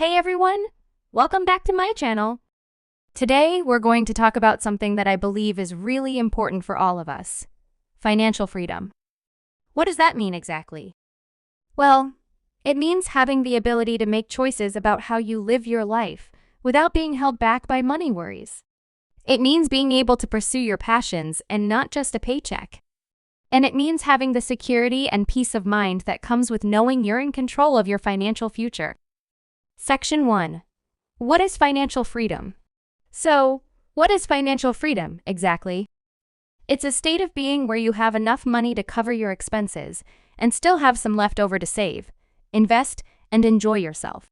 Hey everyone! Welcome back to my channel. Today, we're going to talk about something that I believe is really important for all of us: financial freedom. What does that mean exactly? Well, it means having the ability to make choices about how you live your life without being held back by money worries. It means being able to pursue your passions and not just a paycheck. And it means having the security and peace of mind that comes with knowing you're in control of your financial future. Section 1. What is financial freedom? So, what is financial freedom exactly? It's a state of being where you have enough money to cover your expenses and still have some left over to save, invest, and enjoy yourself.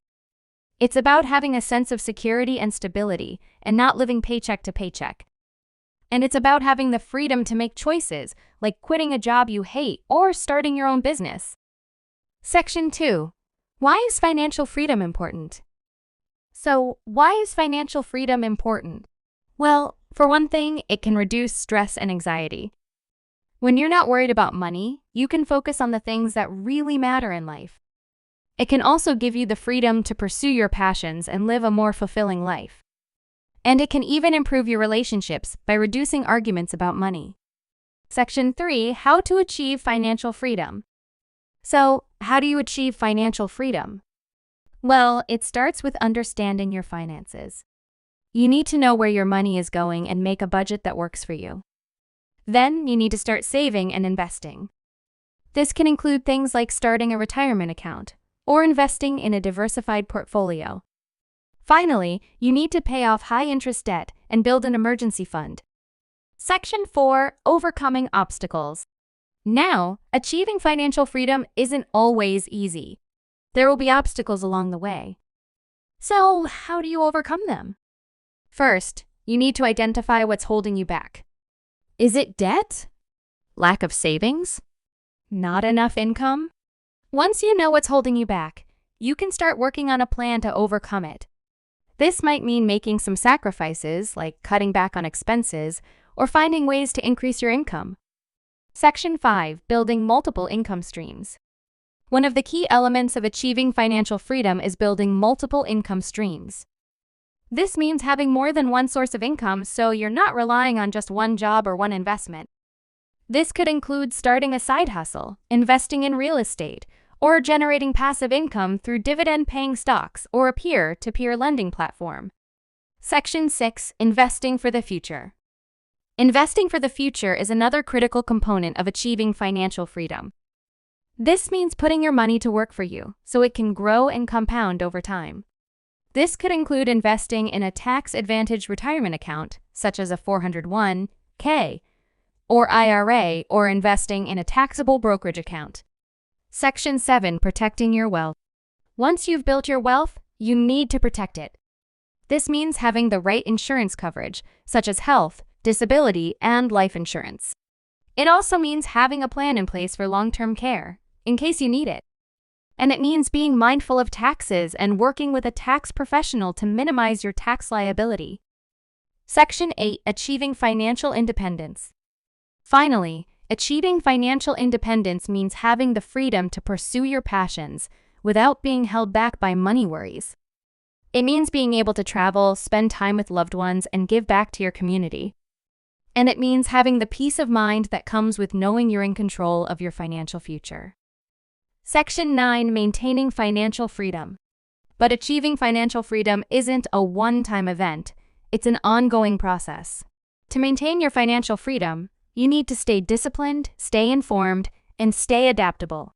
It's about having a sense of security and stability and not living paycheck to paycheck. And it's about having the freedom to make choices, like quitting a job you hate or starting your own business. Section 2. Why is financial freedom important? So, why is financial freedom important? Well, for one thing, it can reduce stress and anxiety. When you're not worried about money, you can focus on the things that really matter in life. It can also give you the freedom to pursue your passions and live a more fulfilling life. And it can even improve your relationships by reducing arguments about money. Section 3. How to achieve financial freedom. So, how do you achieve financial freedom? Well, it starts with understanding your finances. You need to know where your money is going and make a budget that works for you. Then, you need to start saving and investing. This can include things like starting a retirement account or investing in a diversified portfolio. Finally, you need to pay off high-interest debt and build an emergency fund. Section 4. Overcoming obstacles. Now, achieving financial freedom isn't always easy. There will be obstacles along the way. So, how do you overcome them? First, you need to identify what's holding you back. Is it debt? Lack of savings? Not enough income? Once you know what's holding you back, you can start working on a plan to overcome it. This might mean making some sacrifices, like cutting back on expenses, or finding ways to increase your income. Section 5. Building multiple income streams. One of the key elements of achieving financial freedom is building multiple income streams. This means having more than one source of income so you're not relying on just one job or one investment. This could include starting a side hustle, investing in real estate, or generating passive income through dividend-paying stocks or a peer-to-peer lending platform. Section 6. Investing for the future. Investing for the future is another critical component of achieving financial freedom. This means putting your money to work for you so it can grow and compound over time. This could include investing in a tax-advantaged retirement account, such as a 401(k) or IRA, or investing in a taxable brokerage account. Section 7. Protecting your wealth. Once you've built your wealth, you need to protect it. This means having the right insurance coverage, such as health, disability, and life insurance. It also means having a plan in place for long-term care, in case you need it. And it means being mindful of taxes and working with a tax professional to minimize your tax liability. Section 8. Achieving financial independence. Finally, achieving financial independence means having the freedom to pursue your passions without being held back by money worries. It means being able to travel, spend time with loved ones, and give back to your community. And it means having the peace of mind that comes with knowing you're in control of your financial future. Section 9. Maintaining financial freedom. But achieving financial freedom isn't a one-time event, it's an ongoing process. To maintain your financial freedom, you need to stay disciplined, stay informed, and stay adaptable.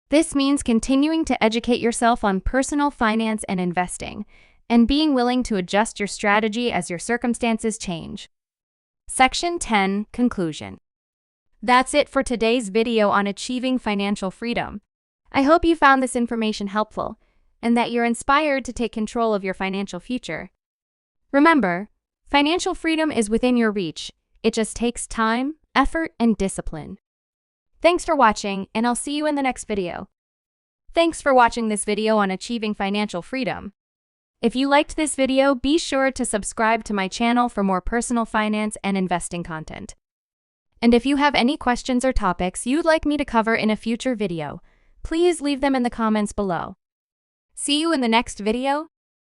This means continuing to educate yourself on personal finance and investing, and being willing to adjust your strategy as your circumstances change. Section 10. Conclusion. That's it for today's video on achieving financial freedom. I hope you found this information helpful, and that you're inspired to take control of your financial future. Remember, financial freedom is within your reach. It just takes time, effort, and discipline. Thanks for watching, and I'll see you in the next video. Thanks for watching this video on achieving financial freedom. If you liked this video, be sure to subscribe to my channel for more personal finance and investing content. And if you have any questions or topics you'd like me to cover in a future video, please leave them in the comments below. See you in the next video.